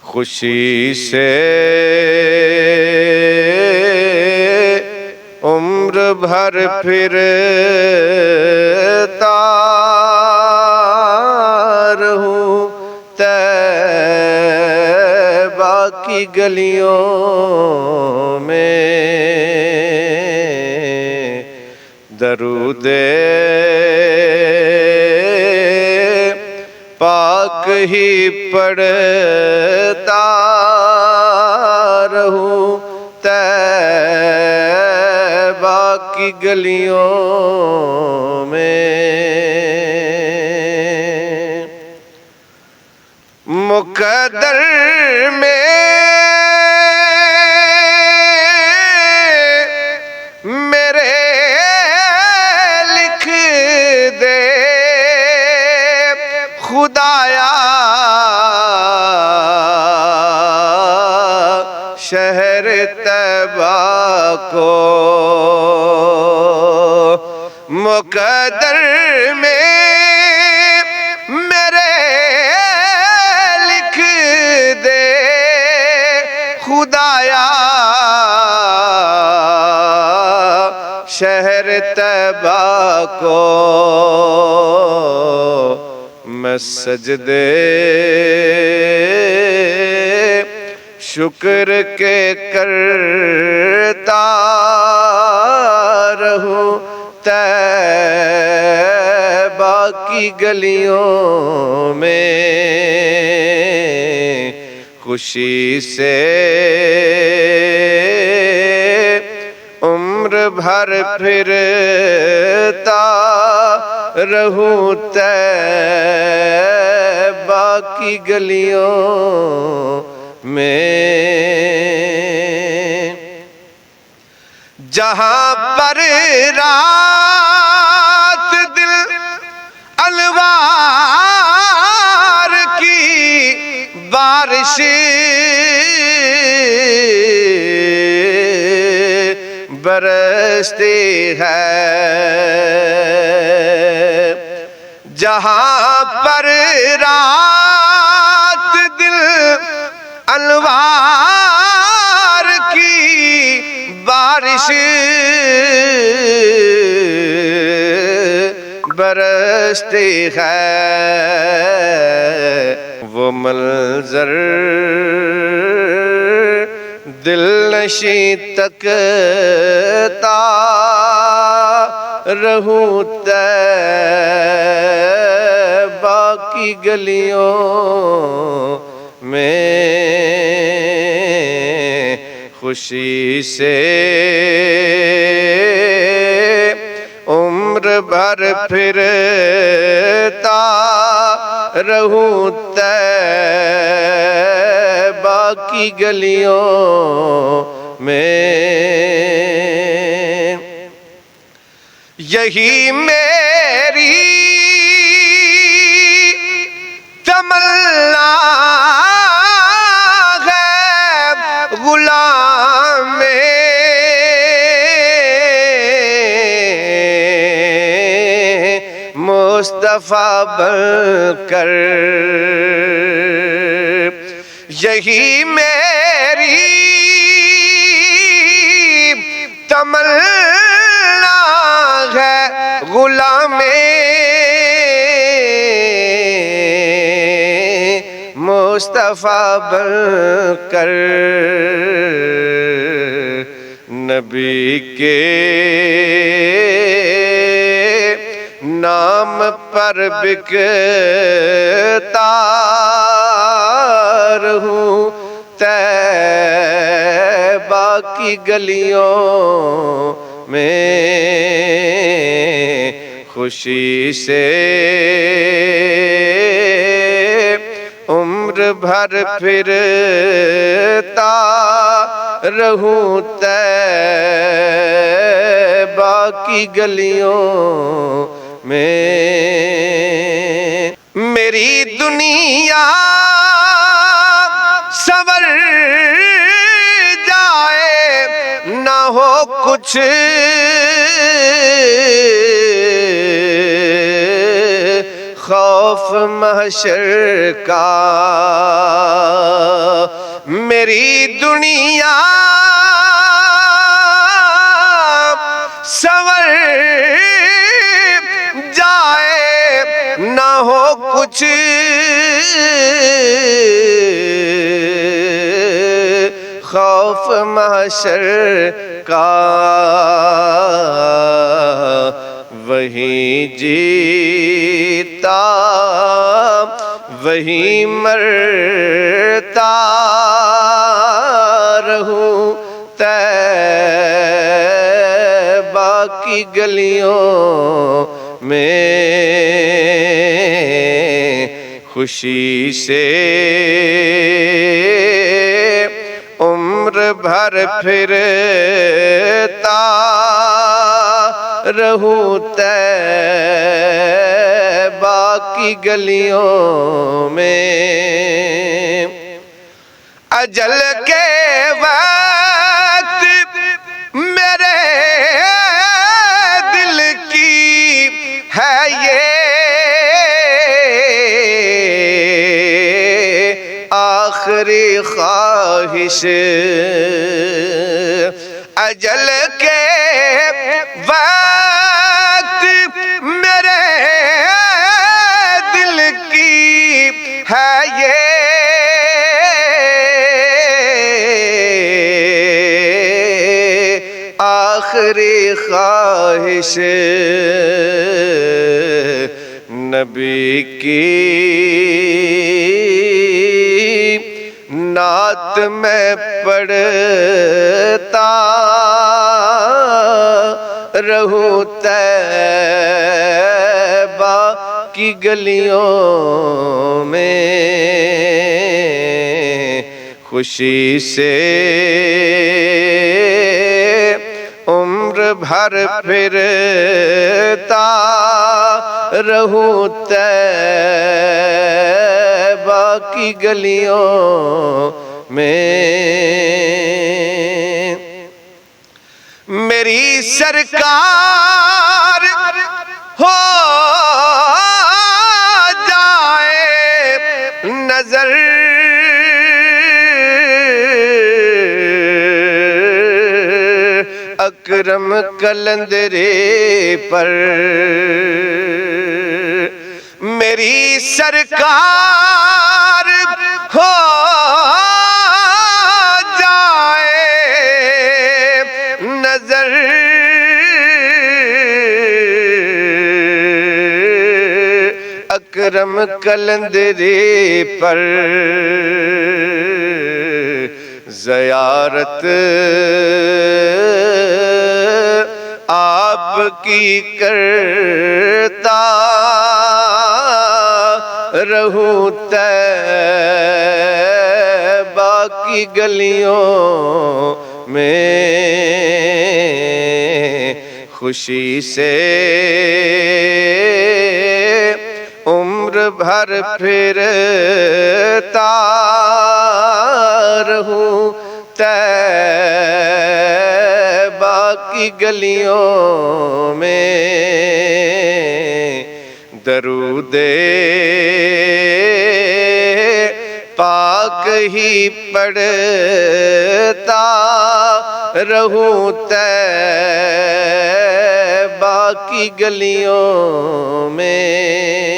خوشی سے عمر بھر پھرتا رہوں طیبہ کی گلیوں میں، درود پاک ہی پڑھتا رہوں طیبہ کی گلیوں میں۔ مقدر میں میرے لکھ دے خدایا شہر طیبہ کو، مقدر میں میرے لکھ دے خدایا شہر طیبہ کو، میں سجدے شکر کے کرتا رہوں طیبہ کی گلیوں میں، خوشی سے عمر بھر پھرتا رہوں طیبہ کی گلیوں میں، جہاں پر رات دل انوار کی بارش برستی ہے، جہاں پر رات دل انوار کی بارش برستی ہے، وہ منظر دل نشیں تکتا رہوں طیبہ کی گلیوں میں، خوشی سے عمر بھر پھرتا رہوں طیبہ کی گلیوں میں، یہی میری تمنا ہے غلام مصطفیٰ بن کر، یہی میری تمنا ہے غلام مصطفیٰ بن کر، نبی کے نام پر بکتا رہوں طیبہ کی گلیوں میں، خوشی سے عمر بھر پھرتا رہوں طیبہ کی گلیوں میں، میری دنیا سنور جائے نہ ہو کچھ خوف محشر کا، خوف محشر کا وہی جیتا وہی مرتا رہوں طیبہ کی گلیوں میں خوشی سے عمر بھر پھرتا رہوں طیبہ کی گلیوں میں اجل کے وقت میرے دل کی ہے یہ آخری خواہش اجل کے وقت میرے دل کی ہے یہ آخری خواہش نبی کی نعت میں پڑھتا رہوں طیبہ کی گلیوں میں خوشی سے عمر بھر پھرتا رہوں طیبہ کی گلیوں میں میری سرکار ہو جائے نظر اکرم قلندرے پر میری سرکار ہو جائے نظر اکرم قلندرے پر زیارت آپ کی کرتا رہوں طیبہ کی گلیوں میں خوشی سے عمر بھر پھرتا رہوں طیبہ کی گلیوں میں درود پاک ہی پڑھتا رہوں طیبہ کی گلیوں میں